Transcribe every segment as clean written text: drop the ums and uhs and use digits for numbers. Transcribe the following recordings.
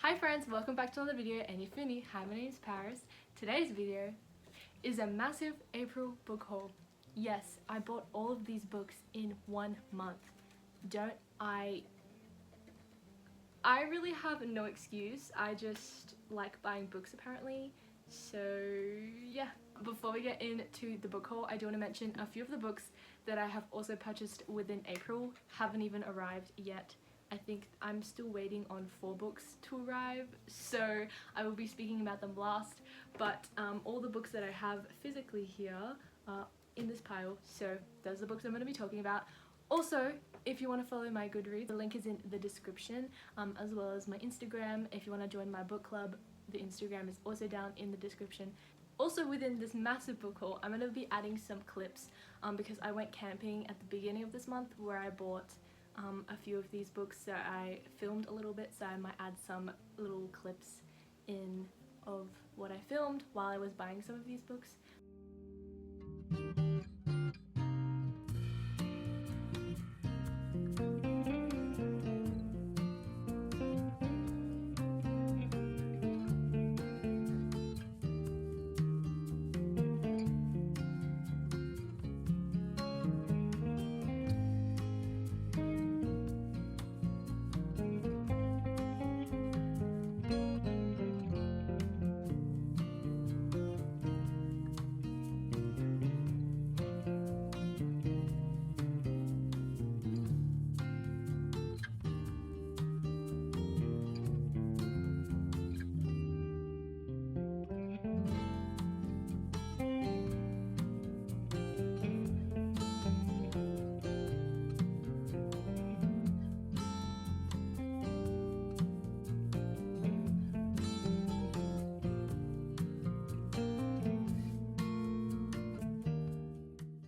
Hi friends, welcome back to another video, and if you're new, hi, my name is Paris. Today's video is a massive April book haul. Yes, I bought all of these books in 1 month. I really have no excuse. I just like buying books apparently. So yeah, before we get into the book haul, I do want to mention a few of the books that I have also purchased within April haven't even arrived yet. I think I'm still waiting on 4 books to arrive, so I will be speaking about them last, but all the books that I have physically here are in this pile, so those are the books I'm going to be talking about. Also, if you want to follow my Goodreads, the link is in the description, as well as my Instagram. If you want to join my book club, the Instagram is also down in the description. Also within this massive book haul, I'm going to be adding some clips because I went camping at the beginning of this month where I bought a few of these books, so I filmed a little bit, so I might add some little clips in of what I filmed while I was buying some of these books.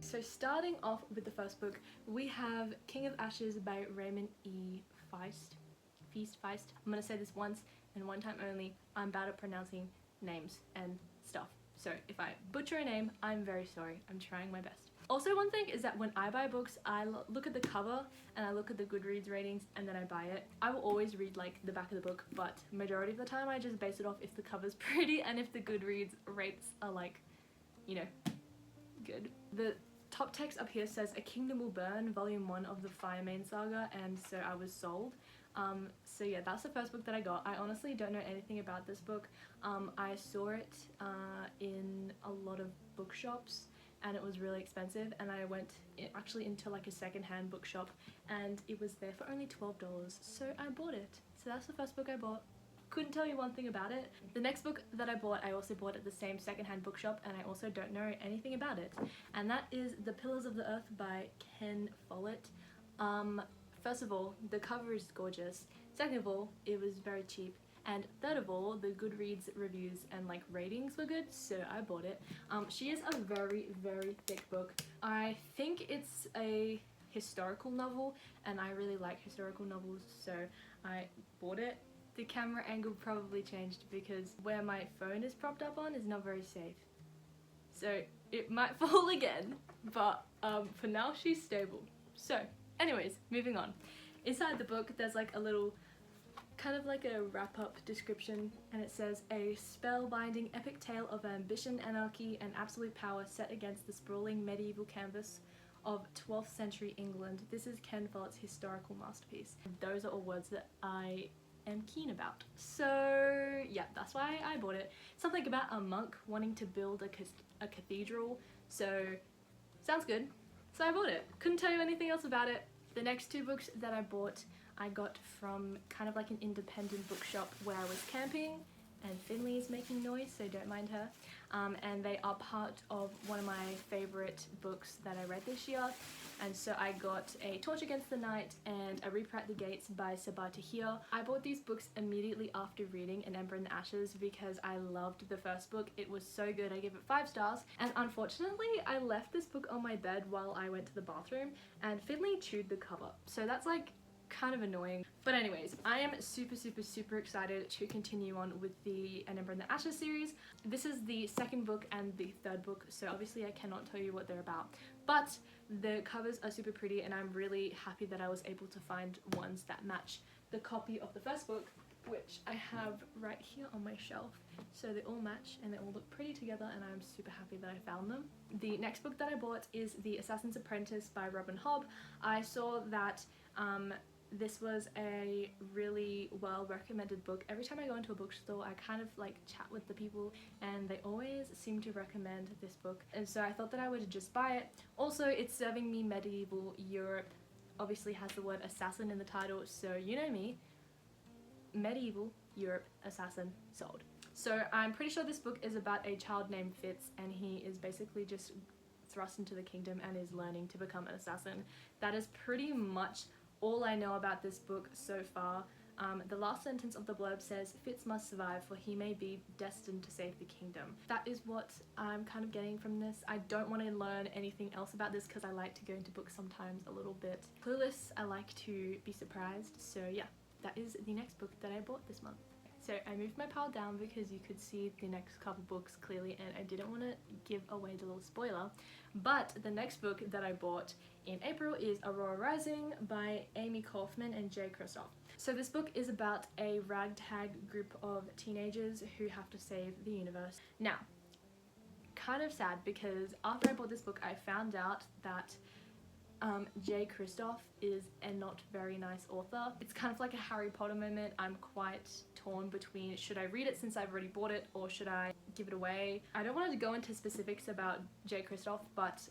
So starting off with the first book, we have King of Ashes by Raymond E. Feist. I'm going to say this once and one time only. I'm bad at pronouncing names and stuff. So if I butcher a name, I'm very sorry. I'm trying my best. Also, one thing is that when I buy books, I look at the cover and I look at the Goodreads ratings and then I buy it. I will always read like the back of the book, but majority of the time I just base it off if the cover's pretty and if the Goodreads rates are like, you know, good. The top text up here says A Kingdom Will Burn, Volume 1 of the Firemain Saga, and so I was sold. So yeah, that's the first book that I got. I honestly don't know anything about this book. I saw it in a lot of bookshops and it was really expensive, and I went actually into like a second-hand bookshop and it was there for only $12, so I bought it. So that's the first book I bought. Couldn't tell you one thing about it. The next book that I bought, I also bought at the same secondhand bookshop, and I also don't know anything about it. And that is The Pillars of the Earth by Ken Follett. First of all, the cover is gorgeous. Second of all, it was very cheap. And third of all, the Goodreads reviews and like ratings were good, so I bought it. She is a very, very thick book. I think it's a historical novel, and I really like historical novels, so I bought it. The camera angle probably changed because where my phone is propped up on is not very safe. So it might fall again, but for now she's stable. So anyways, moving on. Inside the book there's like a little kind of like a wrap-up description, and it says, a spellbinding epic tale of ambition, anarchy and absolute power set against the sprawling medieval canvas of 12th century England. This is Ken Follett's historical masterpiece. Those are all words that I am keen about. So yeah, that's why I bought it. Something about a monk wanting to build a cathedral, so sounds good. So I bought it. Couldn't tell you anything else about it. The next 2 books that I bought, I got from kind of like an independent bookshop where I was camping, and Finley is making noise, so don't mind her. And they are part of one of my favourite books that I read this year. And so I got A Torch Against the Night and A Reaper at the Gates by Sabaa Tahir. I bought these books immediately after reading An Ember in the Ashes because I loved the first book. It was so good. I gave it 5 stars. And unfortunately, I left this book on my bed while I went to the bathroom and Finley chewed the cover. So that's like kind of annoying. But anyways, I am super excited to continue on with the An Ember in the Ashes series. This is the second book and the third book, so obviously I cannot tell you what they're about. But the covers are super pretty, and I'm really happy that I was able to find ones that match the copy of the first book which I have right here on my shelf. So they all match and they all look pretty together, and I'm super happy that I found them. The next book that I bought is The Assassin's Apprentice by Hobb. I saw that this was a really well recommended book. Every time I go into a bookstore, I kind of like chat with the people and they always seem to recommend this book, and so I thought that I would just buy it. Also, it's serving me medieval Europe, obviously has the word assassin in the title, so you know me, medieval Europe assassin sold. So I'm pretty sure this book is about a child named Fitz, and he is basically just thrust into the kingdom and is learning to become an assassin. That is pretty much all I know about this book so far. The last sentence of the blurb says, Fitz must survive for he may be destined to save the kingdom. That is what I'm kind of getting from this. I don't want to learn anything else about this because I like to go into books sometimes a little bit clueless. I like to be surprised. So yeah, that is the next book that I bought this month. So I moved my pile down because you could see the next couple books clearly, and I didn't want to give away the little spoiler. But the next book that I bought in April is Aurora Rising by Amy Kaufman and Kristoff. So this book is about a ragtag group of teenagers who have to save the universe. Now, kind of sad because after I bought this book I found out that Kristoff is a not very nice author. It's kind of like a Harry Potter moment. I'm quite torn between should I read it since I've already bought it or should I give it away. I don't want to go into specifics about Kristoff, but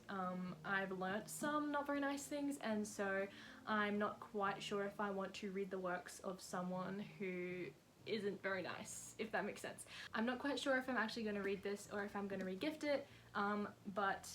I've learnt some not very nice things, and so I'm not quite sure if I want to read the works of someone who isn't very nice, if that makes sense. I'm not quite sure if I'm actually going to read this or if I'm going to re-gift it, but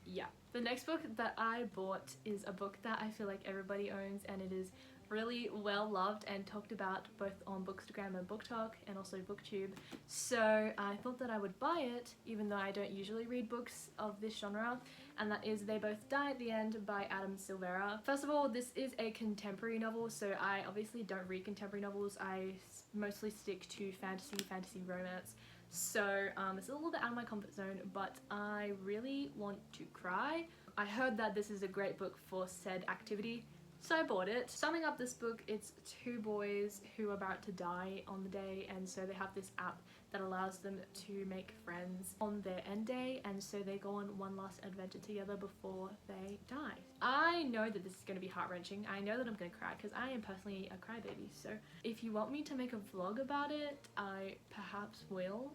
yeah. The next book that I bought is a book that I feel like everybody owns, and it is really well loved and talked about both on Bookstagram and BookTok and also BookTube. So I thought that I would buy it, even though I don't usually read books of this genre, and that is They Both Die at the End by Adam Silvera. First of all, this is a contemporary novel, so I obviously don't read contemporary novels. I mostly stick to fantasy romance. So it's a little bit out of my comfort zone, but I really want to cry. I heard that this is a great book for said activity, so I bought it. Summing up this book, it's two boys who are about to die on the day, and so they have this app that allows them to make friends on their end day, and so they go on one last adventure together before they die. I know that this is going to be heart-wrenching. I know that I'm going to cry because I am personally a crybaby, so if you want me to make a vlog about it, I perhaps will.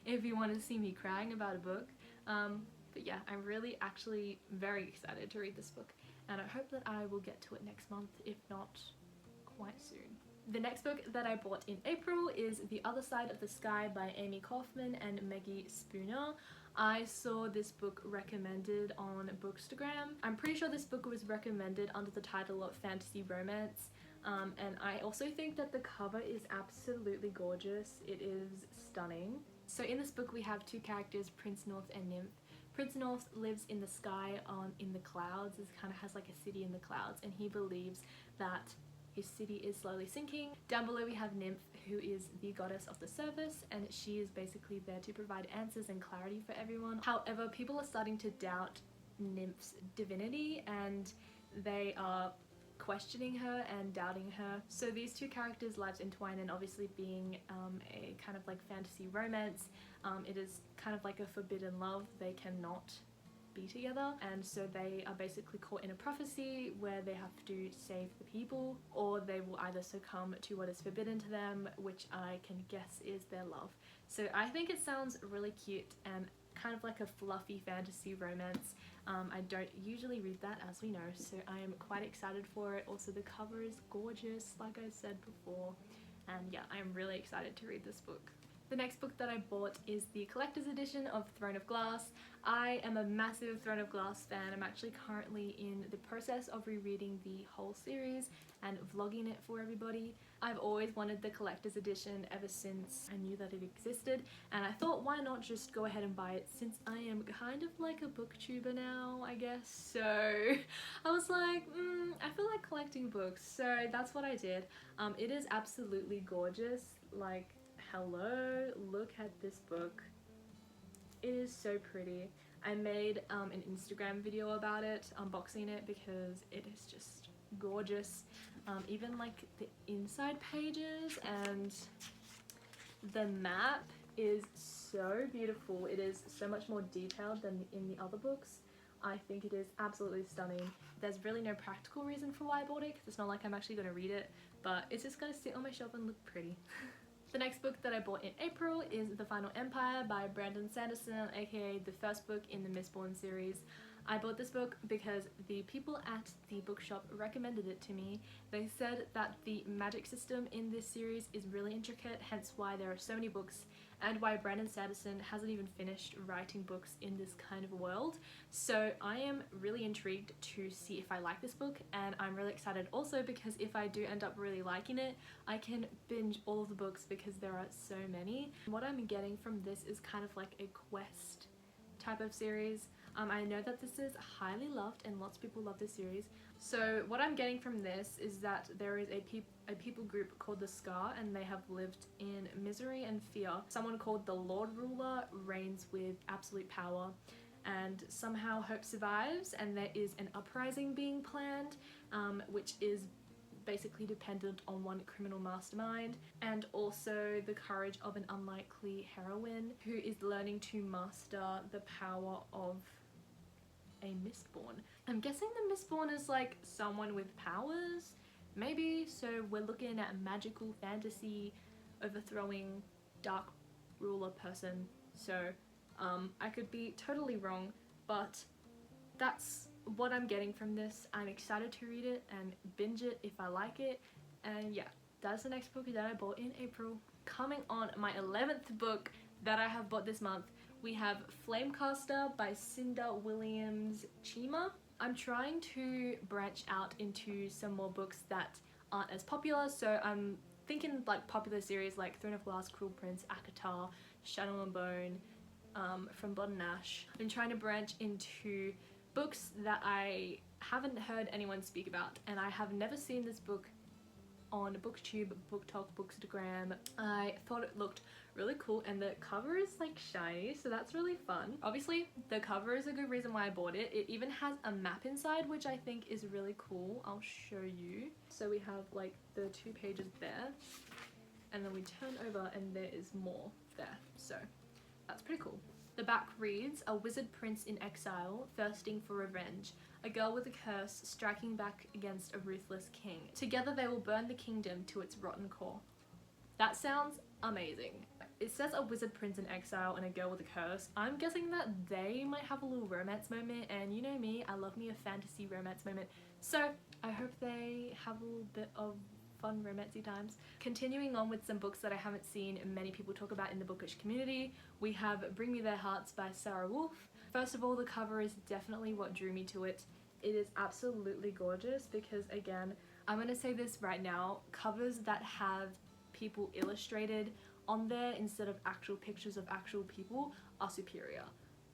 If you want to see me crying about a book. But yeah, I'm really actually very excited to read this book, and I hope that I will get to it next month, if not quite soon. The next book that I bought in April is The Other Side of the Sky by Amy Kaufman and Maggie Spooner. I saw this book recommended on Bookstagram. I'm pretty sure this book was recommended under the title of fantasy romance. And I also think that the cover is absolutely gorgeous. It is stunning. So in this book we have two characters, Prince North and Nymph. Prince North lives in the sky in the clouds. It kind of has like a city in the clouds, and he believes that his city is slowly sinking. Down below we have Nymph, who is the goddess of the surface, and she is basically there to provide answers and clarity for everyone. However, people are starting to doubt Nymph's divinity, and they are questioning her and doubting her. So these two characters' lives entwine, and obviously being a kind of like fantasy romance, it is kind of like a forbidden love. They cannot be together, and so they are basically caught in a prophecy where they have to save the people, or they will either succumb to what is forbidden to them, which I can guess is their love. So I think it sounds really cute and kind of like a fluffy fantasy romance. I don't usually read that, as we know, so I am quite excited for it. Also, the cover is gorgeous, like I said before, and yeah, I am really excited to read this book. The next book that I bought is the collector's edition of Throne of Glass. I am a massive Throne of Glass fan. I'm actually currently in the process of rereading the whole series and vlogging it for everybody. I've always wanted the collector's edition ever since I knew that it existed, and I thought, why not just go ahead and buy it, since I am kind of like a booktuber now, I guess. So I was like, I feel like collecting books, so that's what I did. It is absolutely gorgeous. Like, hello, look at this book. It is so pretty. I made an Instagram video about it, unboxing it, because it is just gorgeous. Even like the inside pages and the map is so beautiful. It is so much more detailed than in the other books. I think it is absolutely stunning. There's really no practical reason for why I bought it because it's not like I'm actually going to read it, but it's just going to sit on my shelf and look pretty. The next book that I bought in April is The Final Empire by Brandon Sanderson, aka the first book in the Mistborn series. I bought this book because the people at the bookshop recommended it to me. They said that the magic system in this series is really intricate, hence why there are so many books, and why Brandon Sanderson hasn't even finished writing books in this kind of world. So I am really intrigued to see if I like this book, and I'm really excited also because if I do end up really liking it, I can binge all of the books because there are so many. What I'm getting from this is kind of like a quest type of series. I know that this is highly loved and lots of people love this series. So what I'm getting from this is that there is a people group called the Scar, and they have lived in misery and fear. Someone called the Lord Ruler reigns with absolute power, and somehow hope survives, and there is an uprising being planned, which is basically dependent on one criminal mastermind, and also the courage of an unlikely heroine who is learning to master the power of a Mistborn. I'm guessing the Mistborn is like someone with powers, maybe, so we're looking at magical fantasy overthrowing dark ruler person. So I could be totally wrong, but that's what I'm getting from this. I'm excited to read it and binge it if I like it, and yeah, that's the next book that I bought in April. Coming on my 11th book that I have bought this month, we have Flamecaster by Cinda Williams-Chima. I'm trying to branch out into some more books that aren't as popular, so I'm thinking like popular series like Throne of Glass, Cruel Prince, Akatar, Shadow and Bone, From Blood and Ash. I'm trying to branch into books that I haven't heard anyone speak about, and I have never seen this book on BookTube, BookTok, Bookstagram. I thought it looked really cool, and the cover is like shiny, so that's really fun. Obviously the cover is a good reason why I bought it. It even has a map inside, which I think is really cool. I'll show you. So we have like the 2 pages there, and then we turn over and there is more there, so that's pretty cool. The back reads, a wizard prince in exile, thirsting for revenge. A girl with a curse striking back against a ruthless king. Together they will burn the kingdom to its rotten core. That sounds amazing. It says a wizard prince in exile and a girl with a curse. I'm guessing that they might have a little romance moment, and you know me, I love me a fantasy romance moment. So I hope they have a little bit of fun romancy times. Continuing on with some books that I haven't seen many people talk about in the bookish community, we have Bring Me Their Hearts by Sarah Wolfe. First of all, the cover is definitely what drew me to it. It is absolutely gorgeous because, again, I'm gonna say this right now, covers that have people illustrated on there instead of actual pictures of actual people are superior.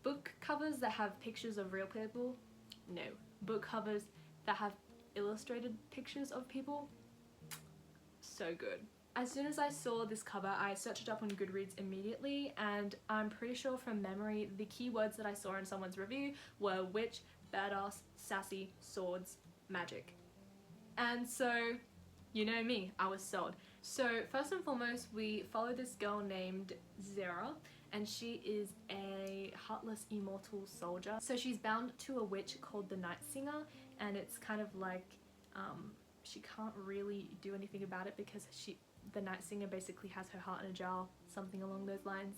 Book covers that have pictures of real people, no. Book covers that have illustrated pictures of people, so good. As soon as I saw this cover, I searched it up on Goodreads immediately, and I'm pretty sure from memory the keywords that I saw in someone's review were witch, badass, sassy, swords, magic. And so, you know me, I was sold. So first and foremost, we follow this girl named Zera, and she is a heartless immortal soldier. So she's bound to a witch called the Night Singer, and it's kind of like she can't really do anything about it because the Night Singer basically has her heart in a jar, something along those lines.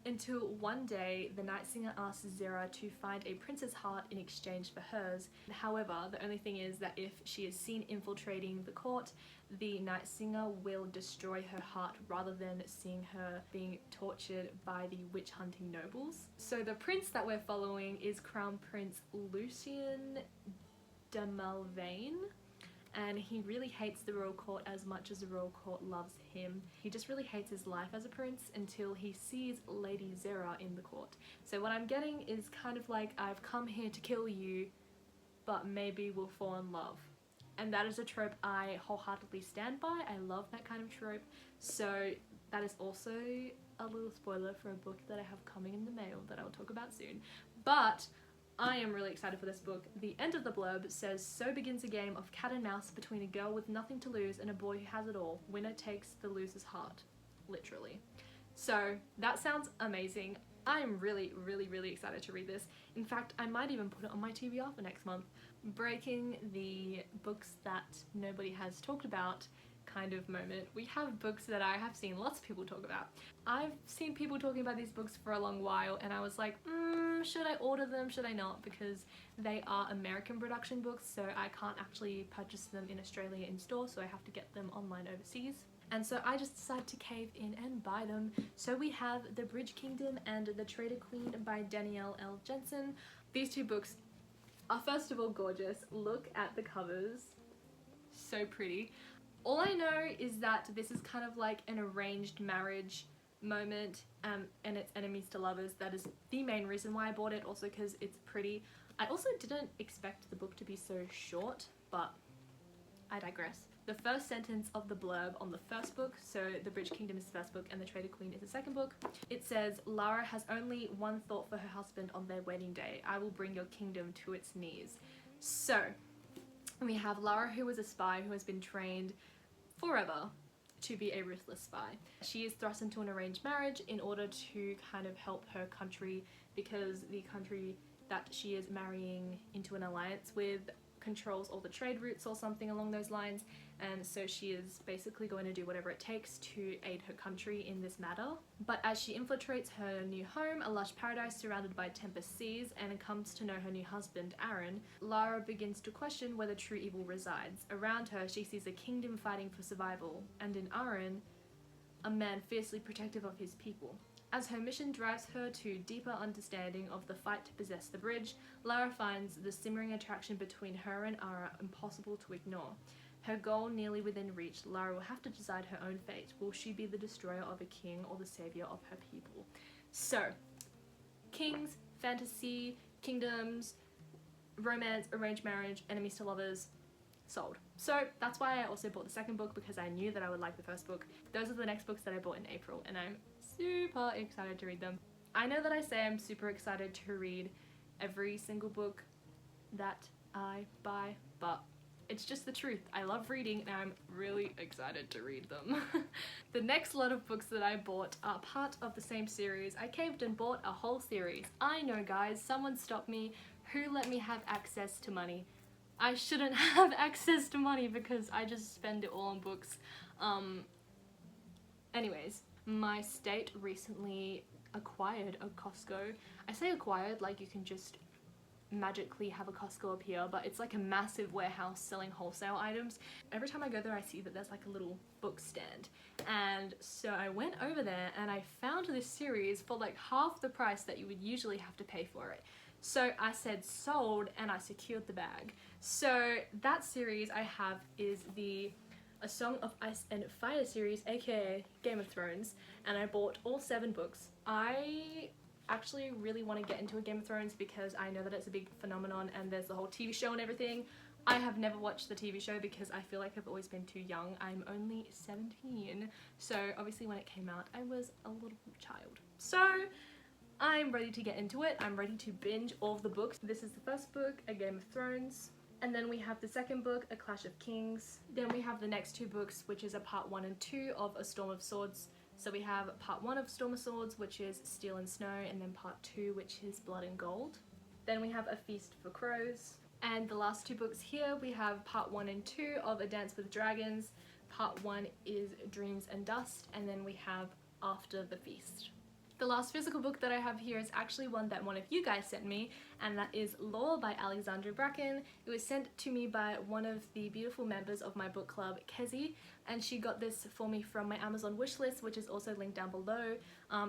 Until one day, the Night Singer asks Zera to find a prince's heart in exchange for hers. However, the only thing is that if she is seen infiltrating the court, the Night Singer will destroy her heart rather than seeing her being tortured by the witch-hunting nobles. So the prince that we're following is Crown Prince Lucien de Malvain, and he really hates the royal court as much as the royal court loves him. He just really hates his life as a prince until he sees Lady Zera in the court. So what I'm getting is kind of like, I've come here to kill you, but maybe we'll fall in love. And that is a trope I wholeheartedly stand by. I love that kind of trope. So that is also a little spoiler for a book that I have coming in the mail that I'll talk about soon. But I am really excited for this book. The end of the blurb says, "So begins a game of cat and mouse between a girl with nothing to lose and a boy who has it all. Winner takes the loser's heart." Literally. So that sounds amazing. I'm really, really, really excited to read this. In fact, I might even put it on my TBR for next month. Breaking the books that nobody has talked about kind of moment. We have books that I have seen lots of people talk about. I've seen people talking about these books for a long while and I was like, should I order them, should I not? Because they are American production books, so I can't actually purchase them in Australia in store, so I have to get them online overseas. And so I just decided to cave in and buy them. So we have The Bridge Kingdom and The Traitor Queen by Danielle L. Jensen. These two books are first of all gorgeous. Look at the covers. So pretty. All I know is that this is kind of like an arranged marriage moment, and it's enemies to lovers. That is the main reason why I bought it, also because it's pretty. I also didn't expect the book to be so short, but I digress. The first sentence of the blurb on the first book, so The Bridge Kingdom is the first book and The Traitor Queen is the second book, it says, "Lara has only one thought for her husband on their wedding day. I will bring your kingdom to its knees." So we have Lara, who is a spy who has been trained forever to be a ruthless spy. She is thrust into an arranged marriage in order to kind of help her country, because the country that she is marrying into an alliance with controls all the trade routes or something along those lines, and so she is basically going to do whatever it takes to aid her country in this matter. But as she infiltrates her new home, a lush paradise surrounded by tempest seas, and comes to know her new husband, Aaron, Lara begins to question where the true evil resides. Around her, she sees a kingdom fighting for survival, and in Aaron, a man fiercely protective of his people. As her mission drives her to deeper understanding of the fight to possess the bridge, Lara finds the simmering attraction between her and Ara impossible to ignore. Her goal nearly within reach, Lara will have to decide her own fate. Will she be the destroyer of a king or the savior of her people? So, kings, fantasy, kingdoms, romance, arranged marriage, enemies to lovers, sold. So that's why I also bought the second book, because I knew that I would like the first book. Those are the next books that I bought in April, and I'm super excited to read them. I know that I say I'm super excited to read every single book that I buy, but it's just the truth. I love reading and I'm really excited to read them. The next lot of books that I bought are part of the same series. I caved and bought a whole series. I know, guys, someone stopped me. Who let me have access to money? I shouldn't have access to money because I just spend it all on books. Anyways, my state recently acquired a Costco. I say acquired like you can just magically have a Costco appear, but it's like a massive warehouse selling wholesale items. Every time I go there I see that there's like a little book stand, and so I went over there and I found this series for like half the price that you would usually have to pay for it. So I said sold and I secured the bag. So that series I have is the A Song of Ice and Fire series, aka Game of Thrones, and I bought all 7 books. I actually really want to get into a Game of Thrones because I know that it's a big phenomenon and there's the whole TV show and everything. I have never watched the TV show because I feel like I've always been too young. I'm only 17, so obviously when it came out I was a little child. So I'm ready to get into it. I'm ready to binge all of the books. This is the first book, A Game of Thrones. And then we have the second book, A Clash of Kings. Then we have the next 2 books, which is a part 1 and 2 of A Storm of Swords. So we have part 1 of Storm of Swords, which is Steel and Snow, and then part 2, which is Blood and Gold. Then we have A Feast for Crows. And the last 2 books here, we have part 1 and 2 of A Dance with Dragons. Part 1 is Dreams and Dust, and then we have After the Feast. The last physical book that I have here is actually one that one of you guys sent me, and that is Lore by Alexandria Bracken. It was sent to me by one of the beautiful members of my book club, Kezi, and she got this for me from my Amazon wishlist, which is also linked down below.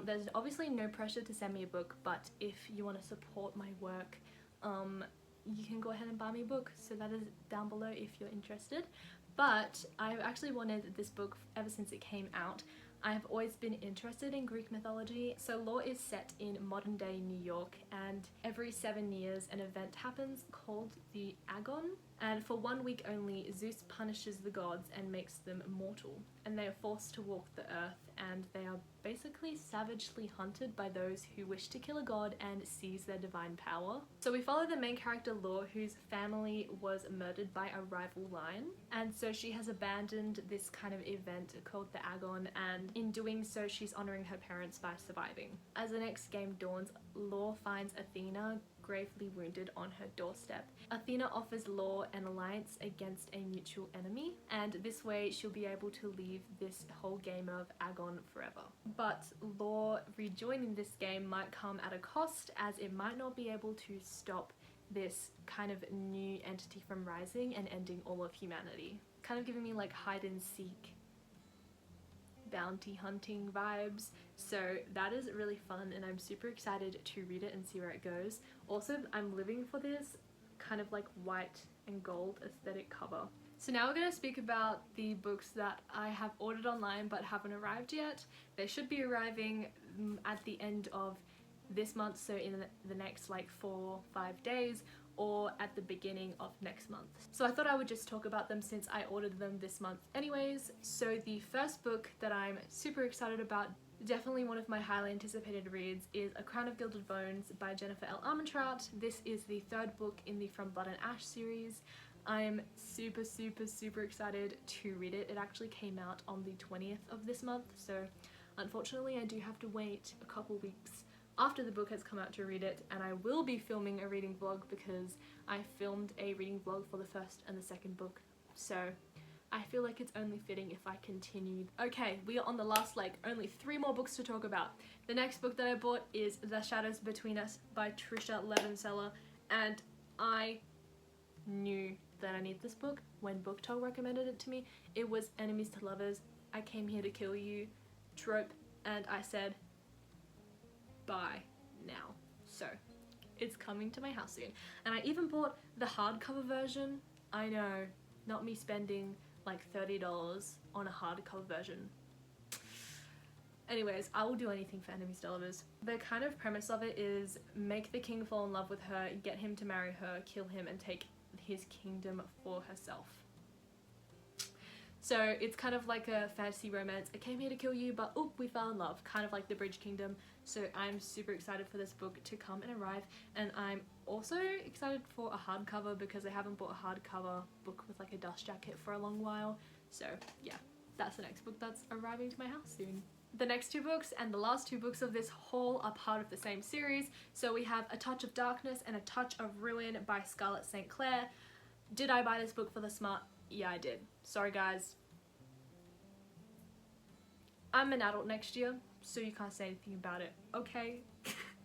There's obviously no pressure to send me a book, but if you want to support my work, you can go ahead and buy me a book, so that is down below if you're interested. But I've actually wanted this book ever since it came out. I have always been interested in Greek mythology. So Lore is set in modern day New York, and every 7 years an event happens called the Agon, and for 1 week only Zeus punishes the gods and makes them mortal, and they are forced to walk the earth and they are basically savagely hunted by those who wish to kill a god and seize their divine power. So we follow the main character Law, whose family was murdered by a rival lion, and so she has abandoned this kind of event called the Agon, and in doing so she's honouring her parents by surviving. As the next game dawns, Law finds Athena gravely wounded on her doorstep. Athena offers Law an alliance against a mutual enemy, and this way she'll be able to leave this whole game of Agon forever. But Law rejoining this game might come at a cost, as it might not be able to stop this kind of new entity from rising and ending all of humanity. Kind of giving me like hide and seek, bounty hunting vibes. So that is really fun, and I'm super excited to read it and see where it goes. Also, I'm living for this kind of like white and gold aesthetic cover. So now we're going to speak about the books that I have ordered online but haven't arrived yet. They should be arriving at the end of this month, so in the next like 4-5 days, or at the beginning of next month. So I thought I would just talk about them since I ordered them this month anyways. So the first book that I'm super excited about, definitely one of my highly anticipated reads, is A Crown of Gilded Bones by Jennifer L. Armentrout. This is the third book in the From Blood and Ash series. I am super excited to read it. It actually came out on the 20th of this month, so unfortunately I do have to wait a couple weeks after the book has come out to read it, and I will be filming a reading vlog because I filmed a reading vlog for the first and the second book, so I feel like it's only fitting if I continue. Okay, we are on the last only 3 more books to talk about. The next book that I bought is The Shadows Between Us by Trisha Levenseller, and I knew that I need this book when BookTok recommended it to me. It was Enemies to Lovers, I Came Here to Kill You trope, and I said buy now. So it's coming to my house soon, and I even bought the hardcover version. I know, not me spending like $30 on a hardcover version. Anyways, I will do anything for Enemies to Lovers. The kind of premise of it is make the king fall in love with her, get him to marry her, kill him, and take his kingdom for herself. So it's kind of like a fantasy romance. I came here to kill you, but oop, we fell in love. Kind of like the Bridge Kingdom. So I'm super excited for this book to come and arrive. And I'm also excited for a hardcover because I haven't bought a hardcover book with like a dust jacket for a long while. So yeah, that's the next book that's arriving to my house soon. The next 2 books and the last 2 books of this haul are part of the same series. So we have A Touch of Darkness and A Touch of Ruin by Scarlett St. Clair. Did I buy this book for the smart? Yeah, I did. Sorry guys. I'm an adult next year, so you can't say anything about it, okay?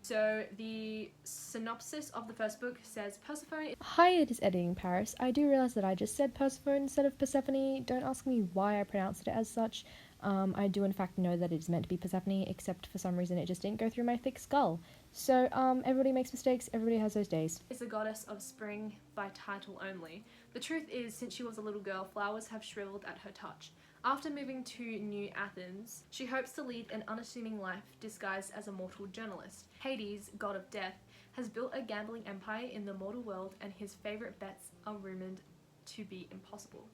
So the synopsis of the first book says, Persephone... Hi, it is Editing Paris. I do realise that I just said Persephone instead of Persephone. Don't ask me why I pronounced it as such. I do in fact know that it is meant to be Persephone, except for some reason it just didn't go through my thick skull. So, everybody makes mistakes, everybody has those days. Is a goddess of spring by title only. The truth is, since she was a little girl, flowers have shriveled at her touch. After moving to New Athens, she hopes to lead an unassuming life disguised as a mortal journalist. Hades, god of death, has built a gambling empire in the mortal world, and his favourite bets are rumoured to be impossible.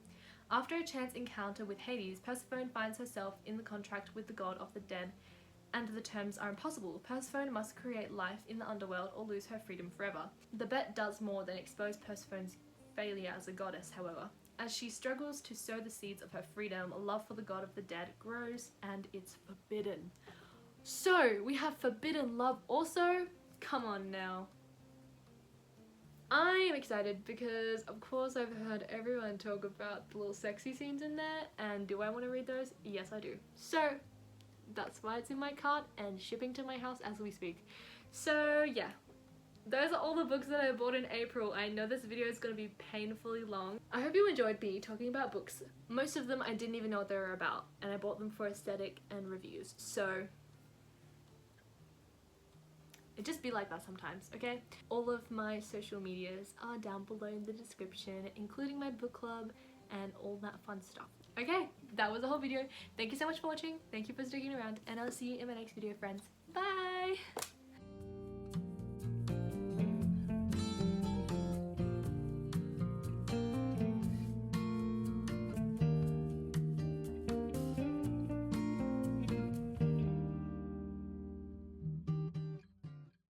After a chance encounter with Hades, Persephone finds herself in the contract with the god of the dead, and the terms are impossible. Persephone must create life in the underworld or lose her freedom forever. The bet does more than expose Persephone's failure as a goddess, however. As she struggles to sow the seeds of her freedom, love for the god of the dead grows, and it's forbidden. So, we have forbidden love also? Come on now. I am excited because, of course, I've heard everyone talk about the little sexy scenes in there, and do I want to read those? Yes, I do. So, that's why it's in my cart and shipping to my house as we speak. So, yeah. Those are all the books that I bought in April. I know this video is going to be painfully long. I hope you enjoyed me talking about books. Most of them I didn't even know what they were about, and I bought them for aesthetic and reviews. So, it just be like that sometimes, okay? All of my social medias are down below in the description, including my book club and all that fun stuff. Okay, that was the whole video. Thank you so much for watching. Thank you for sticking around, and I'll see you in my next video, friends. Bye!